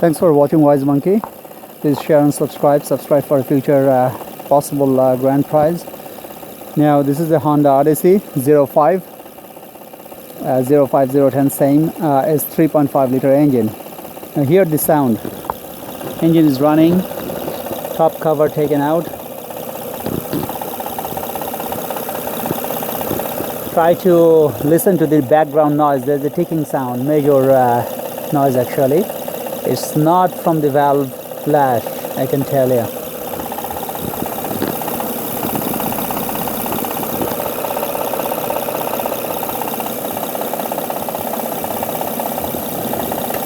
Thanks for watching Wise Monkey. Please share and subscribe for a future possible grand prize. Now this is the Honda Odyssey 05 05010, same is 3.5 liter engine. Now hear the sound. Engine is running, top cover taken out. Try to listen to the background noise. There's a ticking sound, major noise actually. It's not from the valve flash, I can tell you.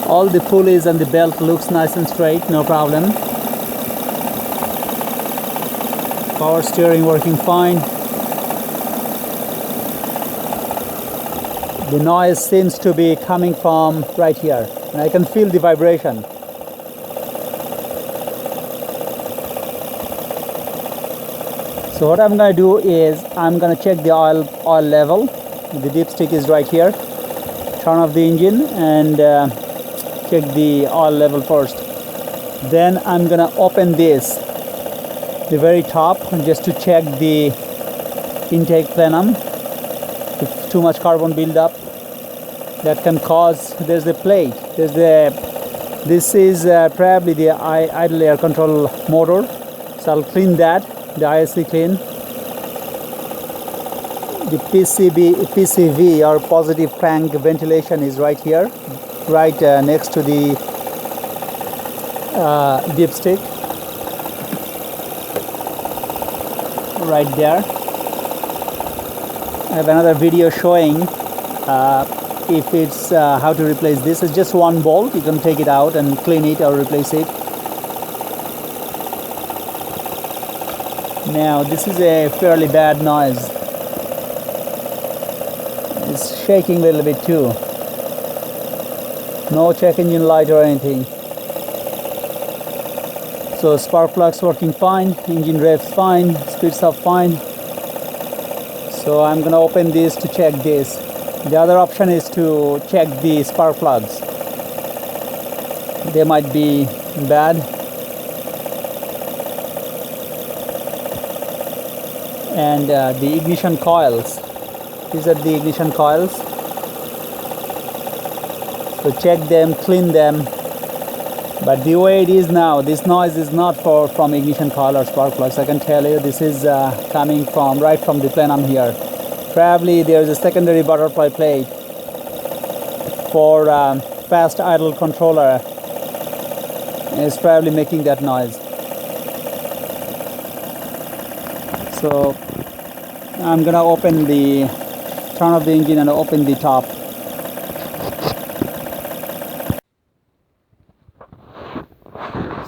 All the pulleys and the belt looks nice and straight, no problem. Power steering working fine. The noise seems to be coming from right here, and I can feel the vibration. So what I'm going to do is I'm going to check the oil level. The dipstick is right here. Turn off the engine and check the oil level first. Then I'm going to open this, the very top, just to check the intake plenum. If too much carbon buildup, that can cause, there's the plate, this is probably the idle air control motor, so I'll clean that, the ISC clean. The PCV or positive crank ventilation is right here, right next to the dipstick, right there. I have another video showing if it's how to replace this. It's just one bolt. You can take it out and clean it or replace it. Now this is a fairly bad noise. It's shaking a little bit too. No check engine light or anything. So spark plugs working fine, engine revs fine, speeds up fine. So I'm gonna open this to check this. The other option is to check the spark plugs. They might be bad. And the ignition coils. These are the ignition coils. So check them, clean them. But the way it is now, this noise is not from ignition coil or spark plugs. I can tell you this is coming from right from the plenum here. Probably there's a secondary butterfly plate for fast idle controller. It's probably making that noise. So I'm gonna turn off the engine and open the top.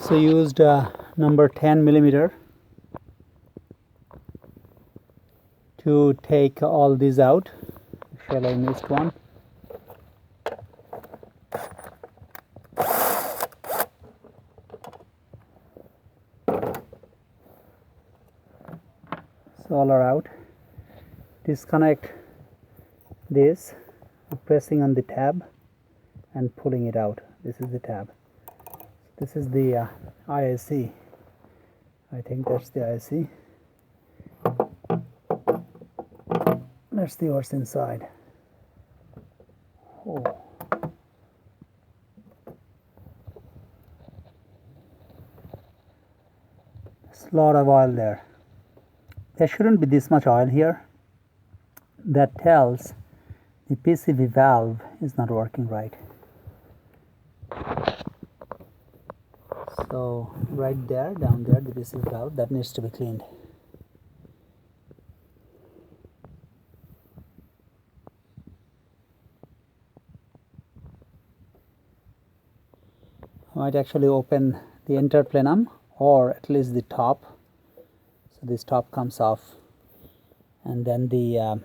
So used number 10 millimeter to take all these out. Shall I missed one? So all are out. Disconnect this, pressing on the tab and pulling it out. This is the tab. This is the ISC. I think that's the ISC. Let's see what's inside. Oh. There's a lot of oil there. There shouldn't be this much oil here. That tells the PCV valve is not working right. So right there, down there, the PCV valve, that needs to be cleaned. I might actually open the entire plenum or at least the top. So this top comes off, and then the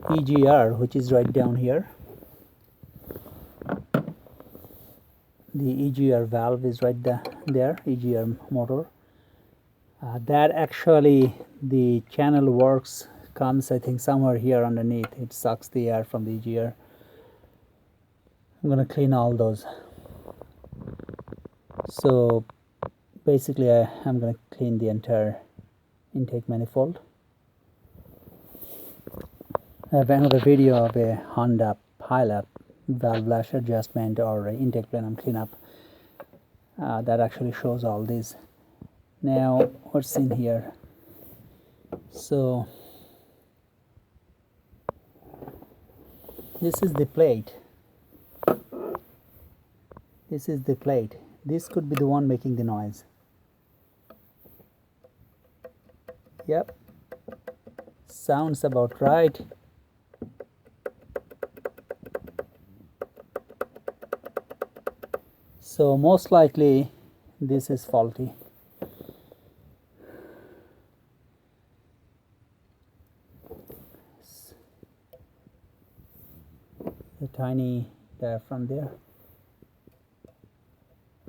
EGR, which is right down here. The EGR valve is right there, EGR motor. That actually, the channel works, comes I think somewhere here underneath. It sucks the air from the EGR. I'm gonna clean all those. So basically I'm going to clean the entire intake manifold. I have another video of a Honda pileup valve lash adjustment or intake plenum cleanup that actually shows all these. Now what's in here? So this is the plate. This is the plate. This could be the one making the noise. Yep, sounds about right. So most likely this is faulty. The tiny diaphragm there.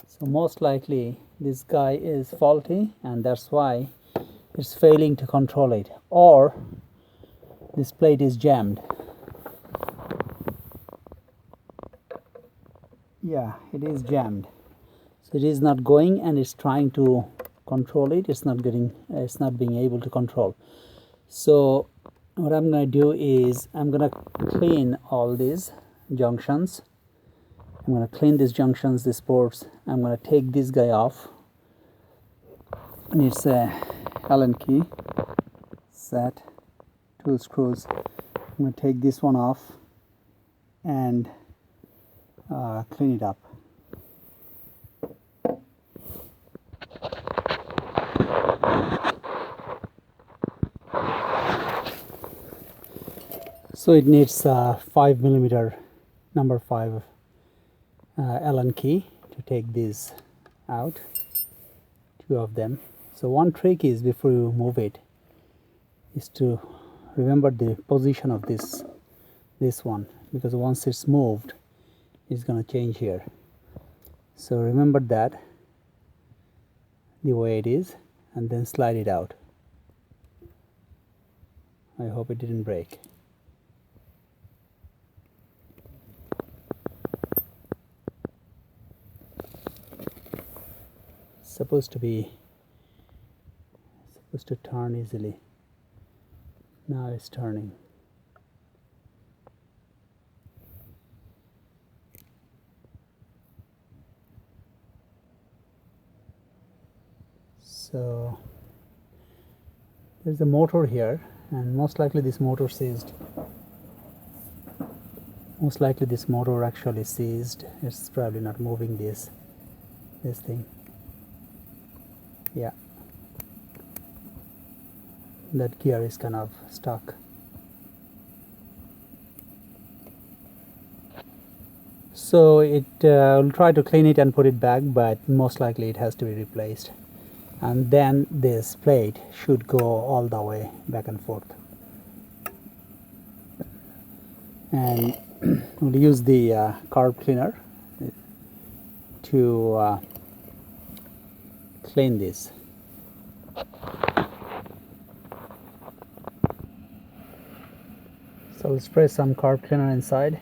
So most likely this guy is faulty, and that's why it's failing to control it, or this plate is jammed. Yeah, it is jammed. So it is not going, and it's trying to control it. It's not being able to control. So what I'm going to do is I'm going to clean all these junctions. I'm going to clean these junctions, these ports. I'm going to take this guy off. And it's a Allen key set, 2 screws. I'm going to take this one off and clean it up. So it needs 5mm number 5 Allen key to take these out, 2 of them. So one trick is, before you move it, is to remember the position of this one, because once it's moved, it's going to change here. So remember that the way it is, and then slide it out. I hope it didn't break. Supposed to turn easily. Now it's turning. So there's a motor here, and most likely this motor seized. Most likely this motor actually seized. It's probably not moving this thing. Yeah, that gear is kind of stuck. So it will try to clean it and put it back, but most likely it has to be replaced. And then this plate should go all the way back and forth. And we'll use the carb cleaner to clean this. So we'll spray some carb cleaner inside,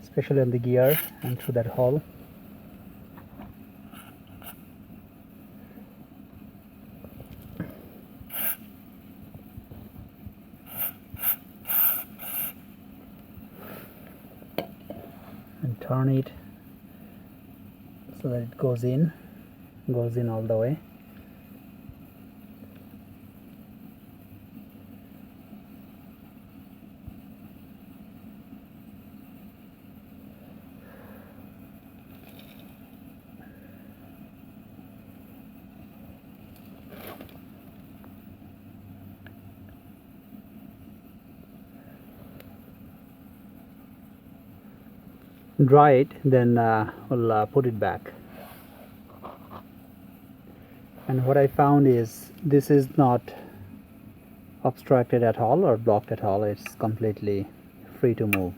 especially on the gear and through that hole. And turn it so that it goes in all the way. Dry it, then we'll put it back. And what I found is this is not obstructed at all or blocked at all. It's completely free to move.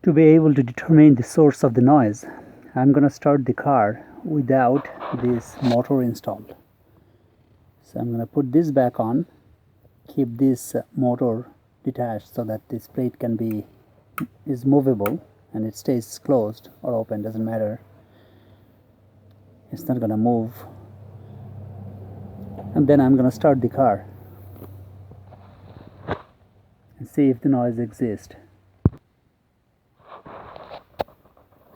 To be able to determine the source of the noise, I'm going to start the car without this motor installed. So I'm going to put this back on, keep this motor detached so that this plate is movable and it stays closed or open, doesn't matter. It's not gonna move. And then I'm gonna start the car and see if the noise exists.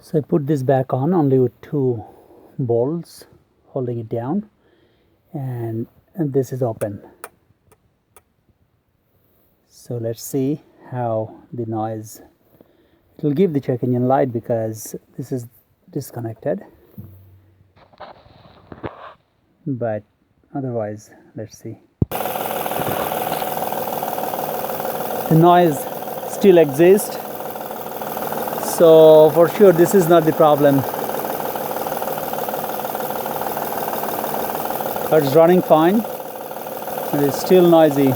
So I put this back on only with 2 bolts holding it down, and this is open. So let's see how the noise, it will give the check engine light because this is disconnected, but otherwise let's see. The noise still exists, so for sure this is not the problem. But it's running fine and it's still noisy.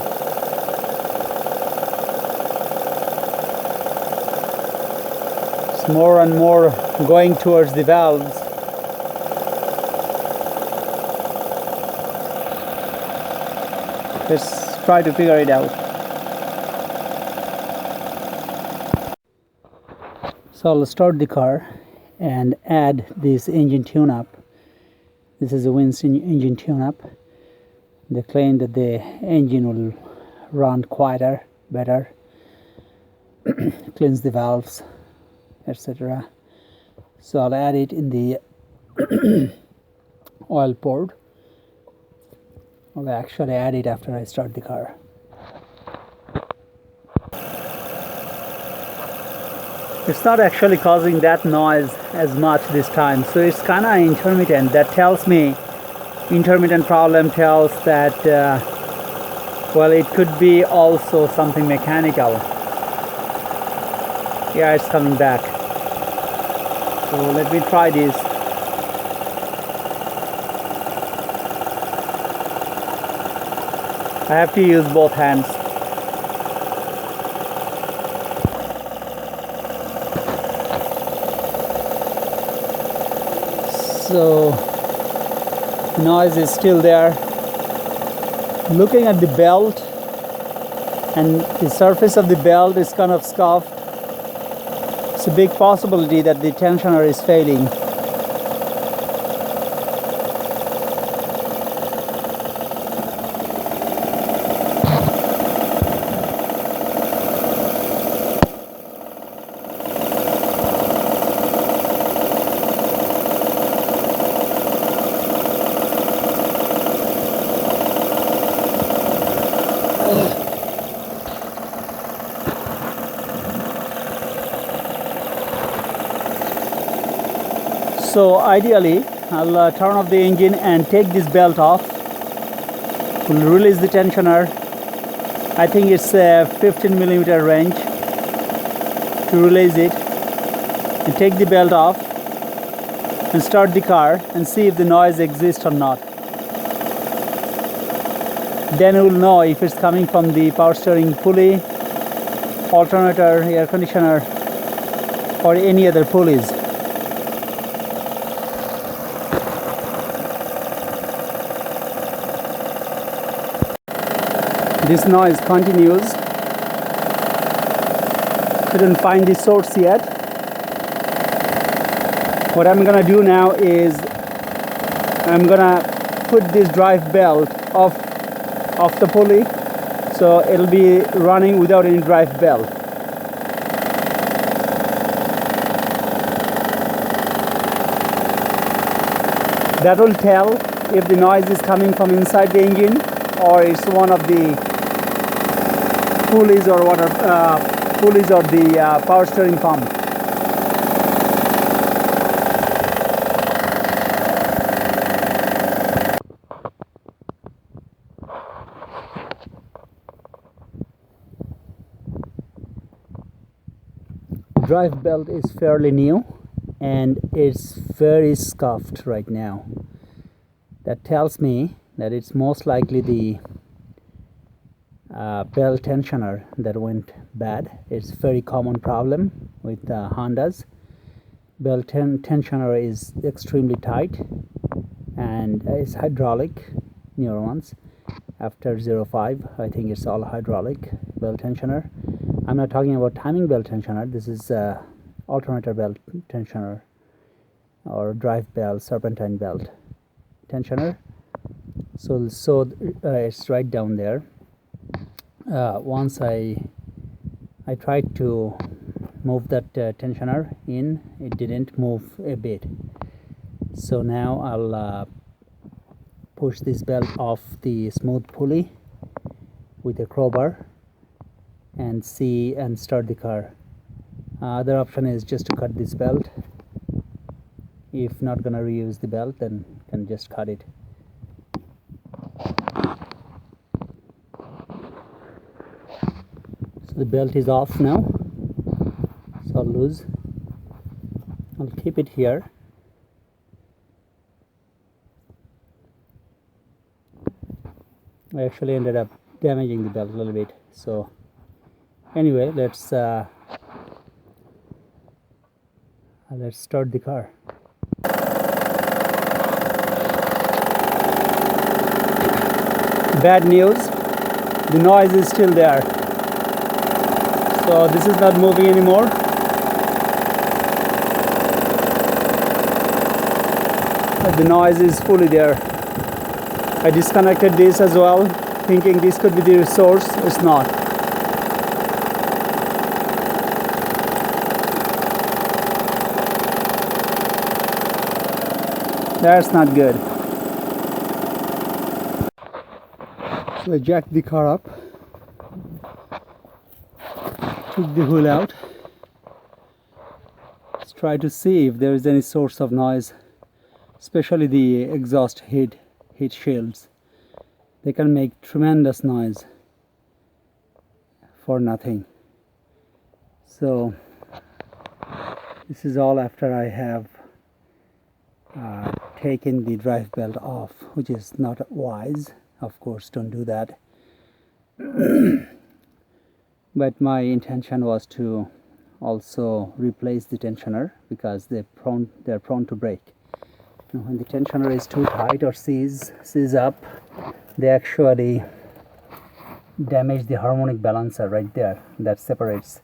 It's more and more going towards the valves. Let's try to figure it out. So I'll start the car and add this engine tune-up. This is a Winston engine tune-up. They claim that the engine will run quieter, better, cleans the valves, etc. So I'll add it in the oil port. I'll actually add it after I start the car. It's not actually causing that noise as much this time, so it's kind of intermittent. That tells me, intermittent problem tells that well, it could be also something mechanical. Yeah, it's coming back. So let me try this. I have to use both hands. So the noise is still there. Looking at the belt, and the surface of the belt is kind of scuffed. It's a big possibility that the tensioner is failing. So ideally, I'll turn off the engine and take this belt off. We'll release the tensioner. I think it's a 15mm wrench to release it, and take the belt off and start the car and see if the noise exists or not. Then we'll know if it's coming from the power steering pulley, alternator, air conditioner, or any other pulleys. This noise continues. Couldn't find the source yet. What I'm gonna do now is I'm gonna put this drive belt off the pulley, so it'll be running without any drive belt. That will tell if the noise is coming from inside the engine or it's one of the pulleys or pulleys or the power steering pump. Drive belt is fairly new and it's very scuffed right now. That tells me that it's most likely the belt tensioner that went bad. It's a very common problem with Hondas. Belt tensioner is extremely tight and it's hydraulic, newer ones, after 05. I think it's all hydraulic belt tensioner. I'm not talking about timing belt tensioner. This is alternator belt tensioner or drive belt, serpentine belt tensioner. So it's right down there. Once I tried to move that tensioner in, it didn't move a bit. So now I'll push this belt off the smooth pulley with a crowbar and start the car. Other option is just to cut this belt. If not gonna reuse the belt, then can just cut it. So the belt is off now. It's all loose. I'll keep it here. I actually ended up damaging the belt a little bit. So anyway, let's start the car. Bad news, the noise is still there. So this is not moving anymore. But the noise is fully there. I disconnected this as well, thinking this could be the source. It's not. That's not good. So I jacked the car up, took the hood out. Let's try to see if there is any source of noise, especially the exhaust heat shields. They can make tremendous noise for nothing. So this is all after I have taken the drive belt off, which is not wise. Of course, don't do that. But my intention was to also replace the tensioner because they're prone to break. When the tensioner is too tight or seize up, they actually damage the harmonic balancer right there that separates.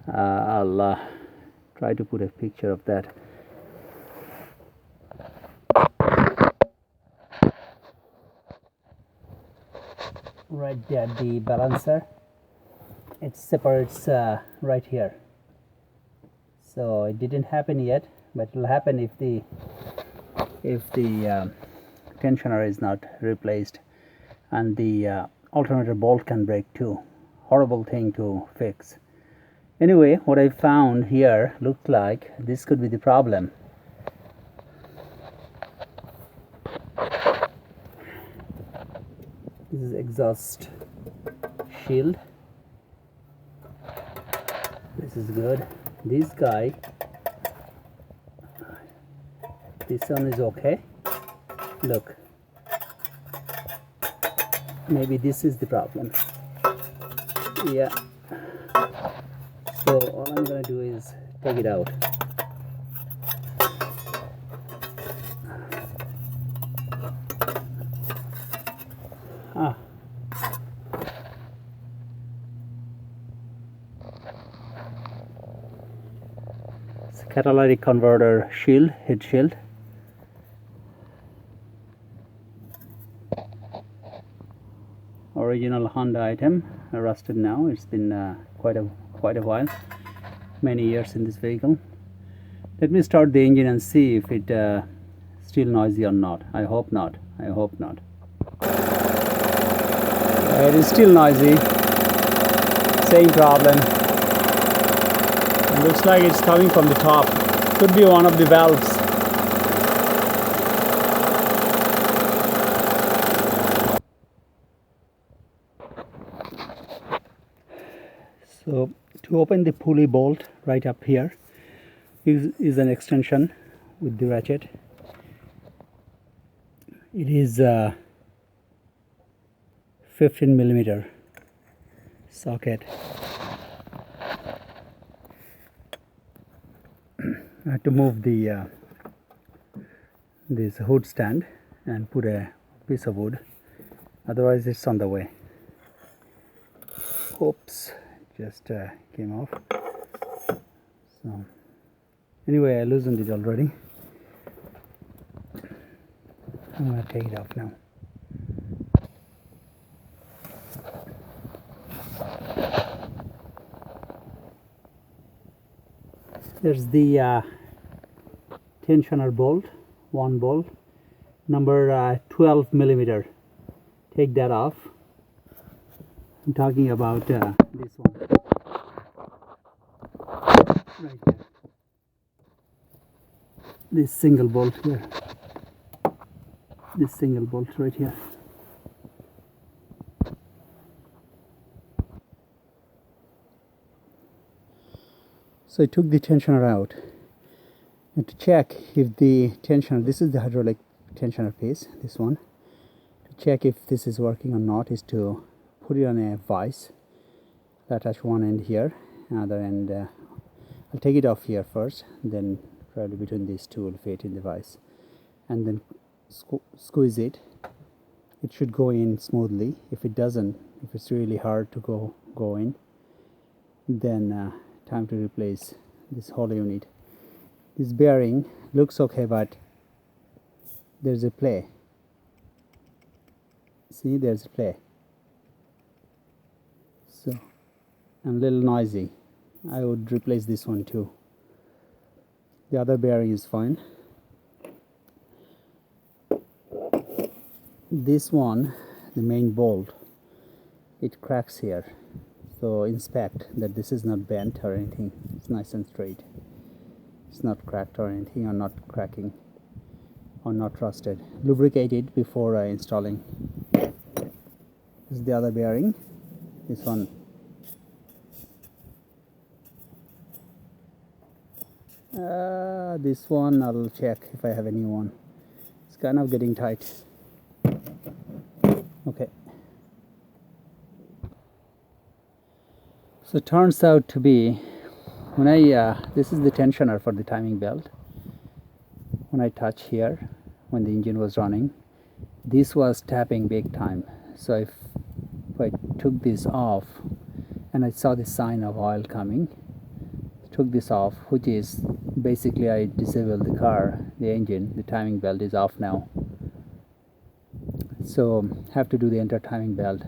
I'll try to put a picture of that. Right there, the balancer, it separates right here. So it didn't happen yet, but it will happen if the tensioner is not replaced, and the alternator bolt can break too. Horrible thing to fix. Anyway, what I found here looked like this could be the problem. This is exhaust shield. This is good. This guy, this one is okay. Look, maybe this is the problem. Yeah. So all I'm gonna do is take it out. It's a catalytic converter shield, heat shield. Original Honda item, rusted now. It's been quite a while, many years in this vehicle. Let me start the engine and see if it still noisy or not. I hope not. I hope not. It is still noisy. Same problem. It looks like it's coming from the top. Could be one of the valves. So to open the pulley bolt right up here is an extension with the ratchet. It is 15 millimeter socket. I had to move the this hood stand and put a piece of wood otherwise it's on the way. Oops, just came off. So anyway, I loosened it already. I'm going to take it off now. There's the tensioner bolt, one bolt, number 12 millimeter. Take that off. I'm talking about this one right here. This single bolt here. This single bolt right here. So I took the tensioner out and to check if the tensioner, this is the hydraulic tensioner piece, this one. To check if this is working or not is to put it on a vise. Attach one end here, another end. I'll take it off here first, then probably between these two will fit in the vise, and then squeeze it. It should go in smoothly. If it doesn't, if it's really hard to go in, then time to replace this whole unit. This bearing looks okay, but there's a play. See, there's a play. So I'm a little noisy. I would replace this one too. The other bearing is fine. This one, the main bolt, it cracks here. So inspect that this is not bent or anything. It's nice and straight. It's not cracked or anything, or not cracking, or not rusted. Lubricate it before installing. This is the other bearing. This one. This one I'll check if I have a new one. It's kind of getting tight. Okay. So it turns out to be, when this is the tensioner for the timing belt. When I touch here, when the engine was running, this was tapping big time. So if I took this off and I saw the sign of oil coming, took this off, which is basically I disabled the car, the engine, the timing belt is off now. So have to do the entire timing belt.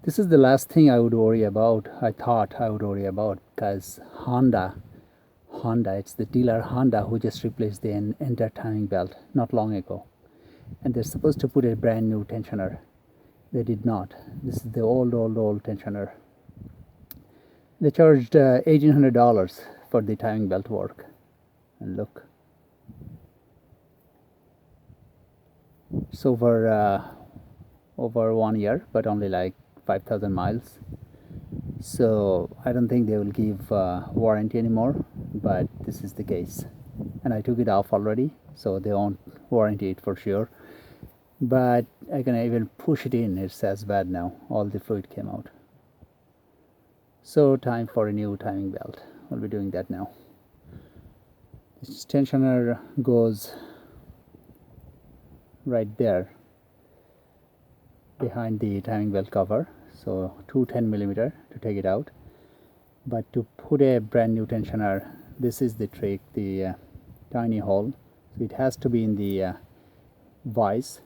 This is the last thing I would worry about. I thought I would worry about, because Honda, it's the dealer Honda who just replaced the entire timing belt not long ago, and they're supposed to put a brand new tensioner. They did not. This is the old tensioner. They charged $1,800 for the timing belt work, and look, it's over 1 year, but only like 5,000 miles. So I don't think they will give warranty anymore, but this is the case. And I took it off already, so they won't warranty it for sure. But I can even push it in. It's as bad now. All the fluid came out. So time for a new timing belt. I'll be doing that now. This tensioner goes right there behind the timing belt cover. So 210 millimeter to take it out. But to put a brand new tensioner, this is the trick, the tiny hole. So it has to be in the vise.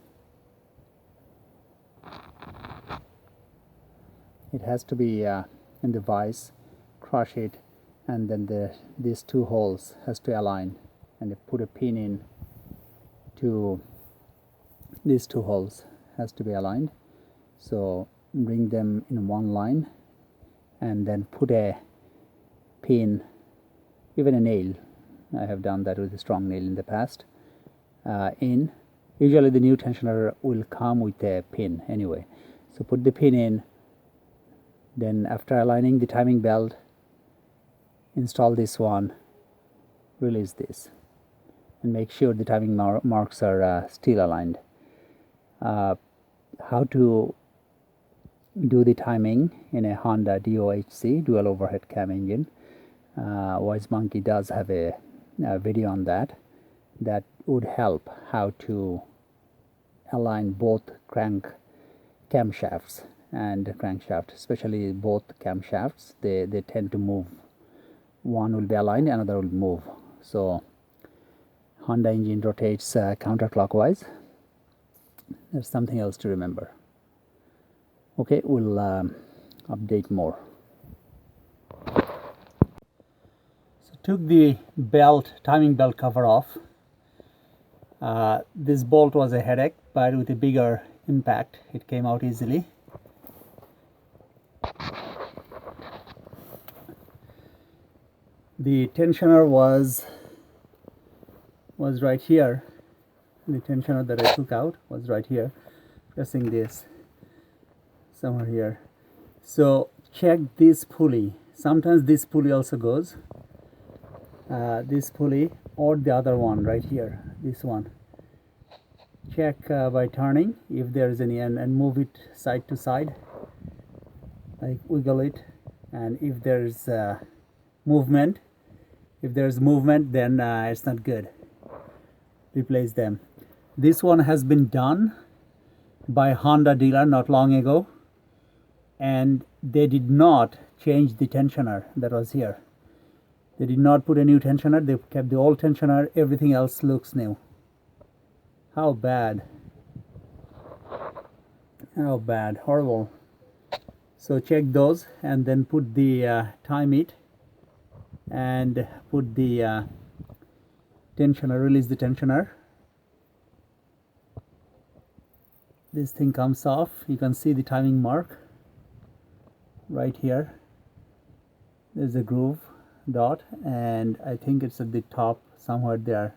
It has to be in the vise. Crush it, and then these two holes has to align, and they put a pin in to these two holes has to be aligned. So bring them in one line, and then put a pin, even a nail. I have done that with a strong nail in the past. In usually the new tensioner will come with a pin anyway. So put the pin in. Then after aligning the timing belt, install this one, release this, and make sure the timing marks are still aligned. How to do the timing in a Honda DOHC, dual overhead cam engine. Wise Monkey does have a video on that would help how to align both crank camshafts and crankshaft, especially both camshafts, they tend to move. One will be aligned, another will move. So Honda engine rotates counterclockwise. There's something else to remember. Okay, we'll update more. So took the belt, timing belt cover off. This bolt was a headache, but with a bigger impact it came out easily. The tensioner was right here. The tensioner that I took out was right here, pressing this somewhere here. So check this pulley. Sometimes this pulley also goes, this pulley or the other one right here, this one. Check by turning if there is any, and move it side to side, like wiggle it, and if there's movement, then it's not good. Replace them. This one has been done by Honda dealer not long ago, and they did not change the tensioner that was here. They did not put a new tensioner, they kept the old tensioner. Everything else looks new. How bad. How bad. Horrible. So check those and then put the time it and put the tensioner, release the tensioner. This thing comes off. You can see the timing mark right here. There's a groove dot, and I think it's at the top somewhere there,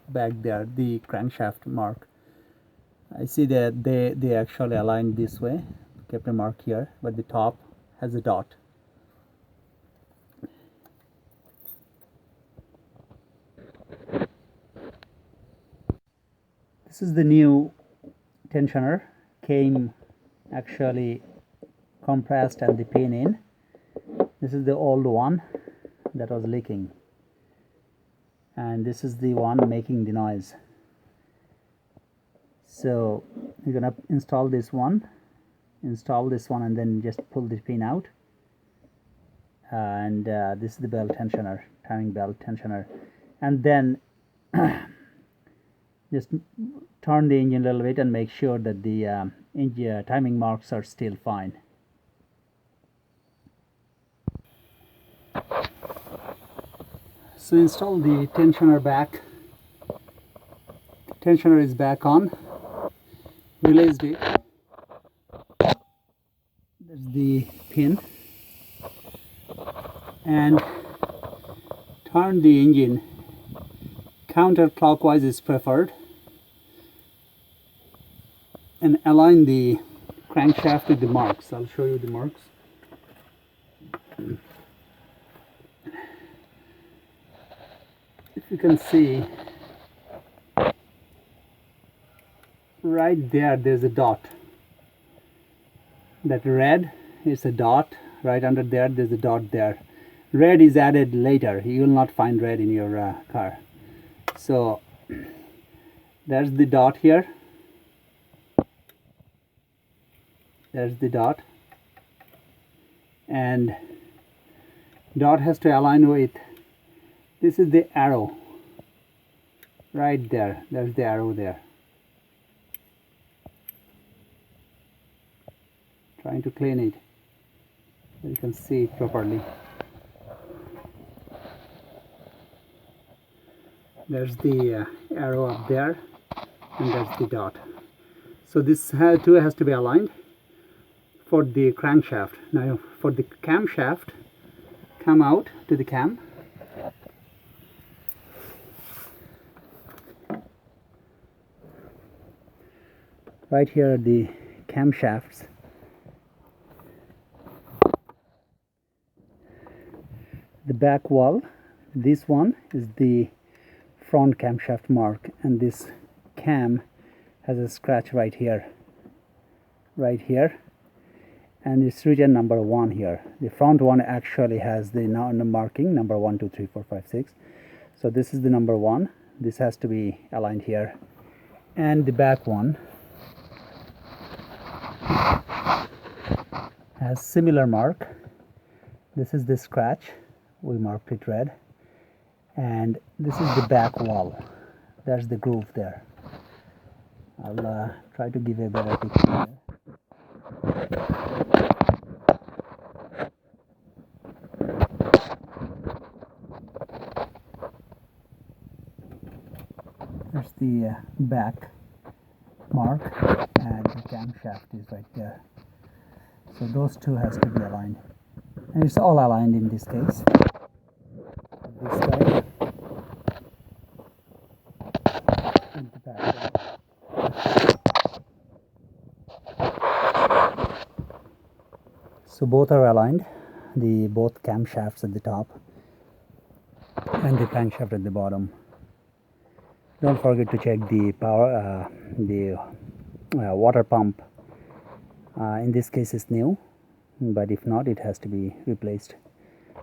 back there, the crankshaft mark. I see that they actually aligned this way, kept a mark here, but the top has a dot. This is the new tensioner, came actually compressed and the pin in. This is the old one that was leaking, and this is the one making the noise. So you're gonna install this one, and then just pull the pin out, and this is the belt tensioner, timing belt tensioner, and then just turn the engine a little bit and make sure that the engine timing marks are still fine. So install the tensioner back. Tensioner is back on. Released it. There's the pin. And turn the engine counterclockwise is preferred. And align the crankshaft with the marks. I'll show you the marks. If you can see, right there, there's a dot. That red is a dot. Right under there, there's a dot there. Red is added later. You will not find red in your car. So there's the dot here. There's the dot, and dot has to align with, this is the arrow right there. There's the arrow there. Trying to clean it so you can see it properly. There's the arrow up there, and there's the dot. So this two has to be aligned for the crankshaft. Now for the camshaft, come out to the cam. Right here are the camshafts. The back wall, this one is the front camshaft mark, and this cam has a scratch right here, and it's written number 1 here. The front one actually has the marking number 1, 2, 3, 4, 5, 6. So this is the number 1. This has to be aligned here, and the back one has similar mark. This is the scratch, we marked it red, and this is the back wall. There's the groove there. I'll try to give a better picture. There's the back mark, and the camshaft is right there. So those two has to be aligned, and it's all aligned in this case. This side and the back. So both are aligned, the both camshafts at the top and the crankshaft at the bottom. Don't forget to check the power, water pump. In this case it's new, but if not, it has to be replaced.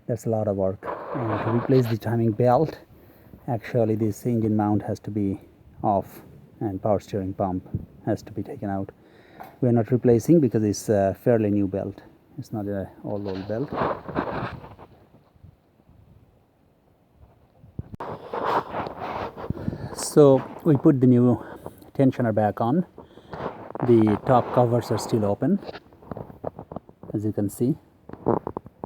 That's a lot of work. And to replace the timing belt, actually this engine mount has to be off and power steering pump has to be taken out. We are not replacing because it's a fairly new belt. It's not an old belt. So we put the new tensioner back on. The top covers are still open, as you can see.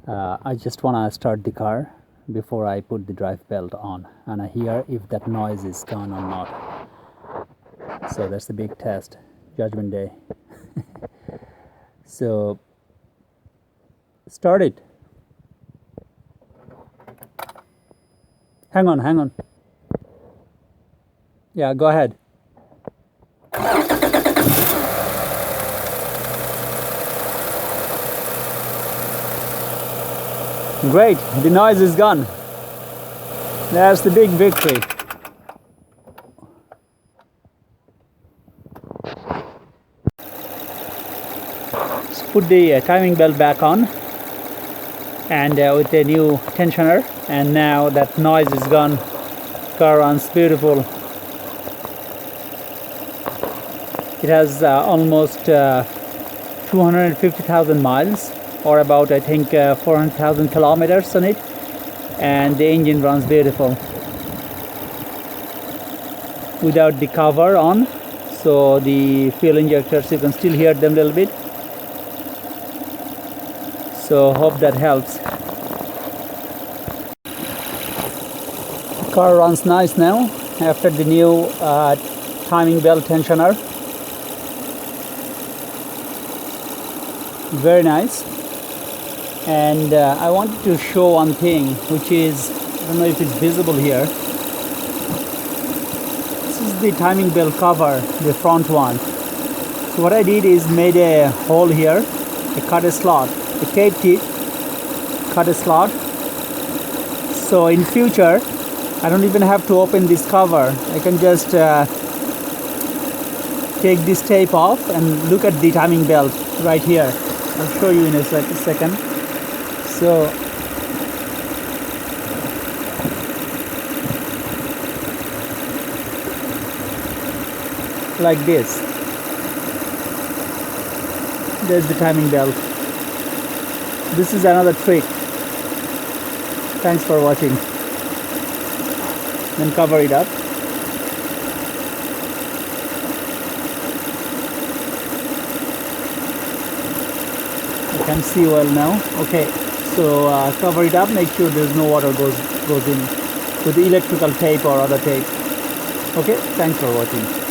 I just want to start the car before I put the drive belt on, and I hear if that noise is gone or not. So that's the big test, Judgment Day. So start it. Hang on. Yeah, go ahead. Great, the noise is gone. That's the big victory. Let's put the timing belt back on, and with the new tensioner, and now that noise is gone. Car runs beautiful. It has almost 250,000 miles, or about I think 400,000 kilometers on it, and the engine runs beautiful without the cover on. So the fuel injectors, you can still hear them a little bit. So hope that helps. The car runs nice now after the new timing belt tensioner. Very nice. And I wanted to show one thing, which is, I don't know if it's visible here. This is the timing belt cover, the front one. So what I did is made a hole here, I cut a slot, I taped it, cut a slot. So in future, I don't even have to open this cover. I can just take this tape off and look at the timing belt right here. I'll show you in a second. So like this. There's the timing belt. This is another trick. Thanks for watching. Then cover it up. I can see well now. Okay. So cover it up, make sure there's no water goes in with the electrical tape or other tape. Okay, thanks for watching.